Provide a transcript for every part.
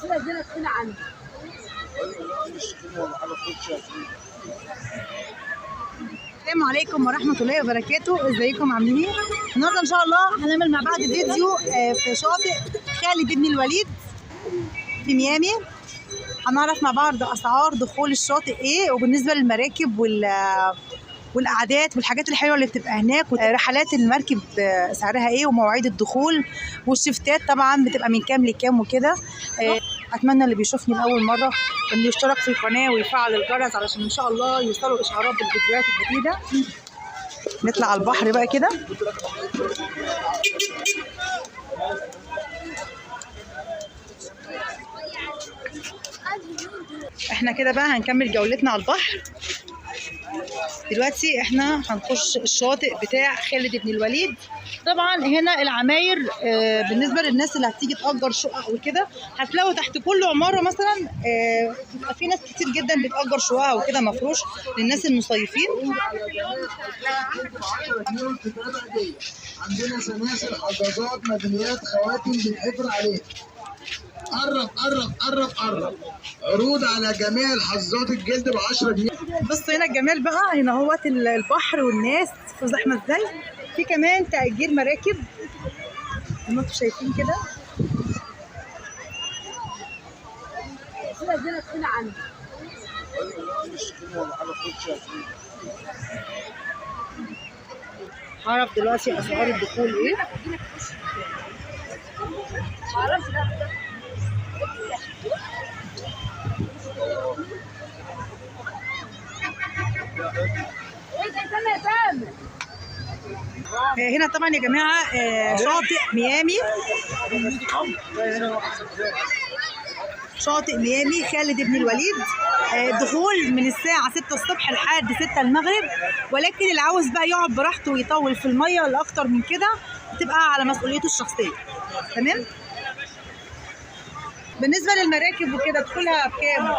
السلام عليكم ورحمة الله وبركاته، ازيكم عاملين ايه؟ النهارده ان شاء الله هنعمل مع بعض فيديو في شاطئ خالد بن الوليد في ميامي. هنعرف مع بعض اسعار دخول الشاطئ ايه، وبالنسبة للمراكب والقعدات والحاجات الحلوه اللي بتبقى هناك، ورحلات المركب سعرها ايه، ومواعيد الدخول، والشفتات طبعا بتبقى من كام لكام وكده. اتمنى اللي بيشوفني لاول مره انه يشترك في القناه ويفعل الجرس علشان ان شاء الله يوصلوا اشعارات بالفيديوهات الجديده. نطلع على البحر بقى كده. احنا كده بقى هنكمل جولتنا على البحر. دلوقتي احنا هنخش الشاطئ بتاع خالد بن الوليد. طبعا هنا العماير بالنسبه للناس اللي هتيجي تأجر شقق وكده، هتلاقوا تحت كل عماره مثلا بيبقى في ناس كتير جدا بتأجر شققها وكده مفروش للناس المصيفين. عندنا سلاسل، حجازات، ميداليات، خواتم بنحفر عليها. قرب قرب قرب قرب. عروض على جميع الحظات الجلد ب 10 جنيه. بصوا هنا الجمال بقى، هنا اهوت البحر والناس في زحمه ازاي. في كمان تأجير مراكب زي ما انتم شايفين كده. هعرف دلوقتي اسعار الدخول ايه. هنا طبعا يا جماعه شاطئ ميامي، شاطئ ميامي خالد بن الوليد. دخول من الساعه 6 الصبح لحد 6 المغرب، ولكن اللي عاوز بقى يقعد براحته ويطول في الميه لاكتر من كده بتبقى على مسؤوليته الشخصيه. تمام. بالنسبه للمراكب وكده دخولها بكام؟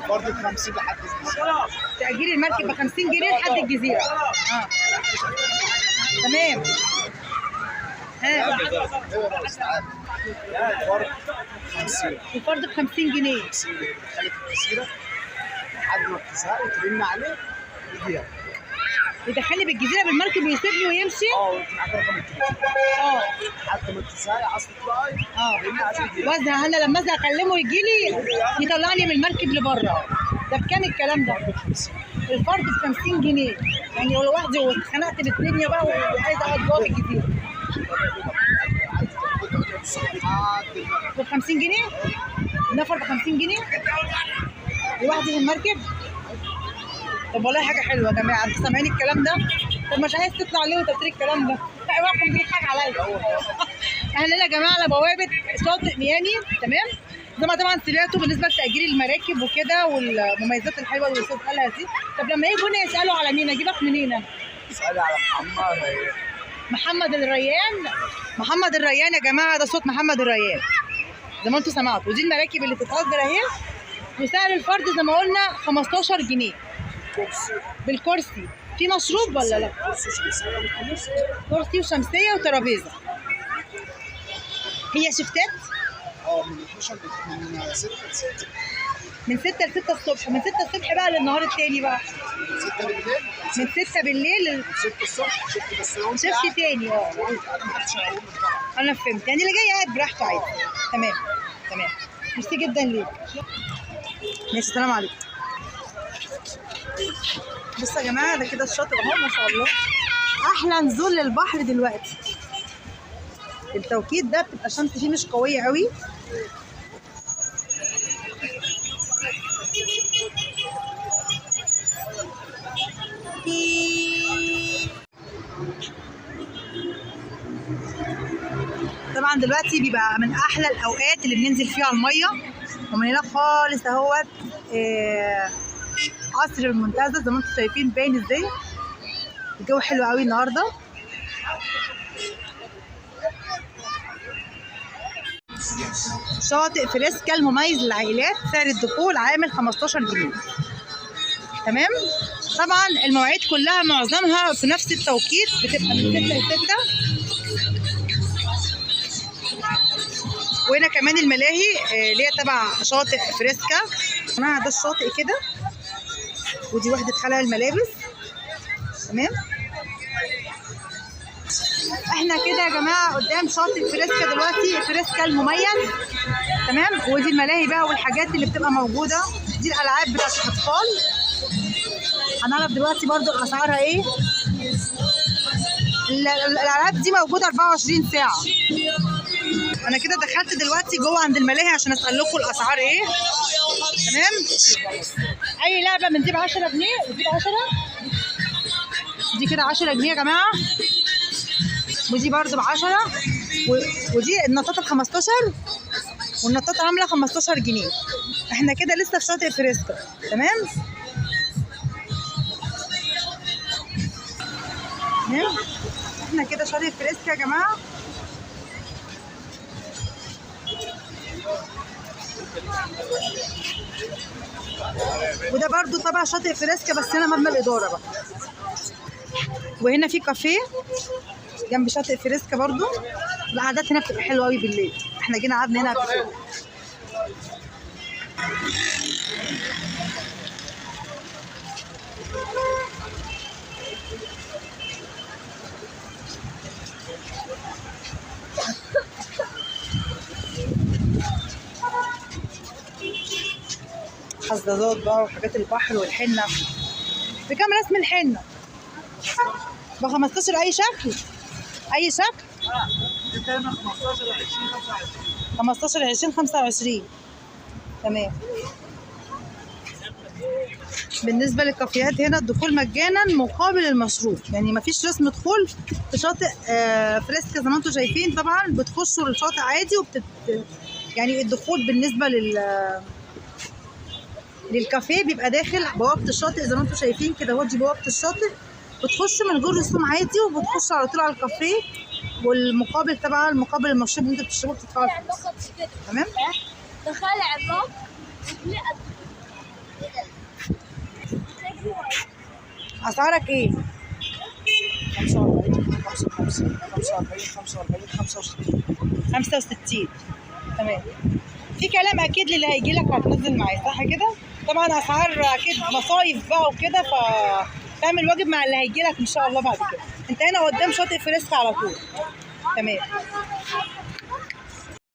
برضه ب 50 لحد الجزيره. تأجير المركب ب 50 جنيه لحد الجزيره. تمام. الفرد ب 50 جنيه. دخلت الجزيره لحد ما تزهقي ترن عليه يجي يدخلني بالجزيره بالمركب ويسيبني ويمشي. وانت معاك رقم التليفون. لحد ما تزهقي عايزه تطلعي ترن عليه. وزع انا لما ازهق اكلمه يجي لي يطلعني من المركب لبره. ده بكام الكلام ده؟ الفرد ب 50 جنيه، يعني لو لوحدي واتخنقت بالدنيا بقى وعايزه اقعد جوه في الجزيره. ب 50 جنيه؟ النفر ب 50 جنيه؟ لوحدي في المركب؟ طب والله حاجه حلوه يا جماعه، انتوا سامعين الكلام ده؟ طب مش عايز تطلع ليه وانت بتقول الكلام ده؟ لا اوعكم تضحك عليا. احنا هنا يا جماعه على بوابه شاطئ ميامي. تمام؟ زي ما طبعا سمعتوا بالنسبه لتأجير المراكب وكده والمميزات الحلوه اللي الاستاذ قالها دي. طب لما يجوا هنا يسالوا على مين، اجيبك منين؟ اسالي على محمد الريان. محمد الريان يا جماعه، ده صوت محمد الريان زي ما انتوا سمعتوا. ودي المراكب اللي بتتأجر اهي، وسعر الفرد زي ما قلنا 15 جنيه بالكرسي. في مشروب ولا لا؟ كرسي وشمسيه وترابيزه. هي شفتات؟ من 12 من 6 ل 6. من 6 ل 6 الصبح. من 6 الصبح بقى للنهار التاني بقى. 6 بالليل. من 6 بالليل 6 الصبح شفت بس لو شفت تاني. انا ما حدش هيقول انا فهمت، يعني اللي جاي قاعد براحته عادي. تمام تمام. ميرسي جدا ليك. ماشي، السلام عليكم. بصوا يا جماعه، ده كده الشاطئ اهو ما شاء الله. احلى نزول للبحر دلوقتي. التوقيت ده بتبقى الشمس فيه مش قويه قوي. طبعا دلوقتي بيبقى من احلى الاوقات اللي بننزل فيها الميه. ومن هنا خالص اهوت قصر المنتزه زي ما انتم شايفين باين ازاي. الجو حلو قوي النهارده. شاطئ فريسكا المميز للعائلات، سعر الدخول عامل 15 جنيه. تمام. طبعا المواعيد كلها معظمها في نفس التوقيت، بتبقى من 6 ل 6. وهنا كمان الملاهي اللي هي تبع شاطئ فريسكا. جماعه ده الشاطئ كده، ودي وحده خلع الملابس. تمام، احنا كده يا جماعه قدام شاطئ فريسكا دلوقتي، فريسكا المميز. تمام، ودي الملاهي بقى والحاجات اللي بتبقى موجوده، دي الالعاب بتاعت الاطفال. هنعرف دلوقتي برضو اسعارها ايه. الالعاب دي موجوده 24 ساعه. انا كده دخلت دلوقتي جوه عند الملاهي عشان اسال لكم الاسعار ايه. تمام، اي لعبه من دي ب 10 جنيه، ودي ب 10، دي كده 10 جنيه يا جماعه، ودي برضو ب 10، ودي النطاطه ب 15، والنطاطه عامله 15 جنيه. احنا كده لسه في شاطئ فريسكا. تمام، احنا كده شاطئ فريسكا يا جماعه. وده برضو تبع شاطئ فريسكا، بس هنا مبنى الاداره بقى. وهنا في كافيه جنب شاطئ فريسكا برضو. القعدات هنا بتبقى حلوه قوي بالليل، احنا جينا قعدنا هنا قبل كده. حظاظات بقى وحاجات البحر والحنه. بكام رسم الحنه؟ ب 15. اي شكل؟ اي شكل؟ 15 20 25. تمام. بالنسبه للكافيهات هنا الدخول مجانا مقابل المشروب، يعني مفيش رسم دخول. في شاطئ فريسكا زي ما انتم شايفين طبعا بتخشوا الشاطئ عادي، يعني الدخول بالنسبه للكافيه بيبقى داخل بوابه الشاطئ زي ما انتم شايفين كده. اهو دي بوابه الشاطئ، بتخش من غير رسوم عادي، وبتخش على طول على الكافيه. والمقابل تبع المقابل المشروب اللي انتوا بتشربوه بتدفعوا الفلوس. تمام. دخل عملاق. اسعارك ايه؟ 45 55 45 45 65. تمام. في كلام اكيد للي هيجي لك هتنزل معاه، صح كده؟ طبعا اسعار اكيد مصايف بقى وكده، فتعمل واجب مع اللي هيجي لك ان شاء الله بعد كده. انت هنا قدام شاطئ فريسكا على طول. تمام.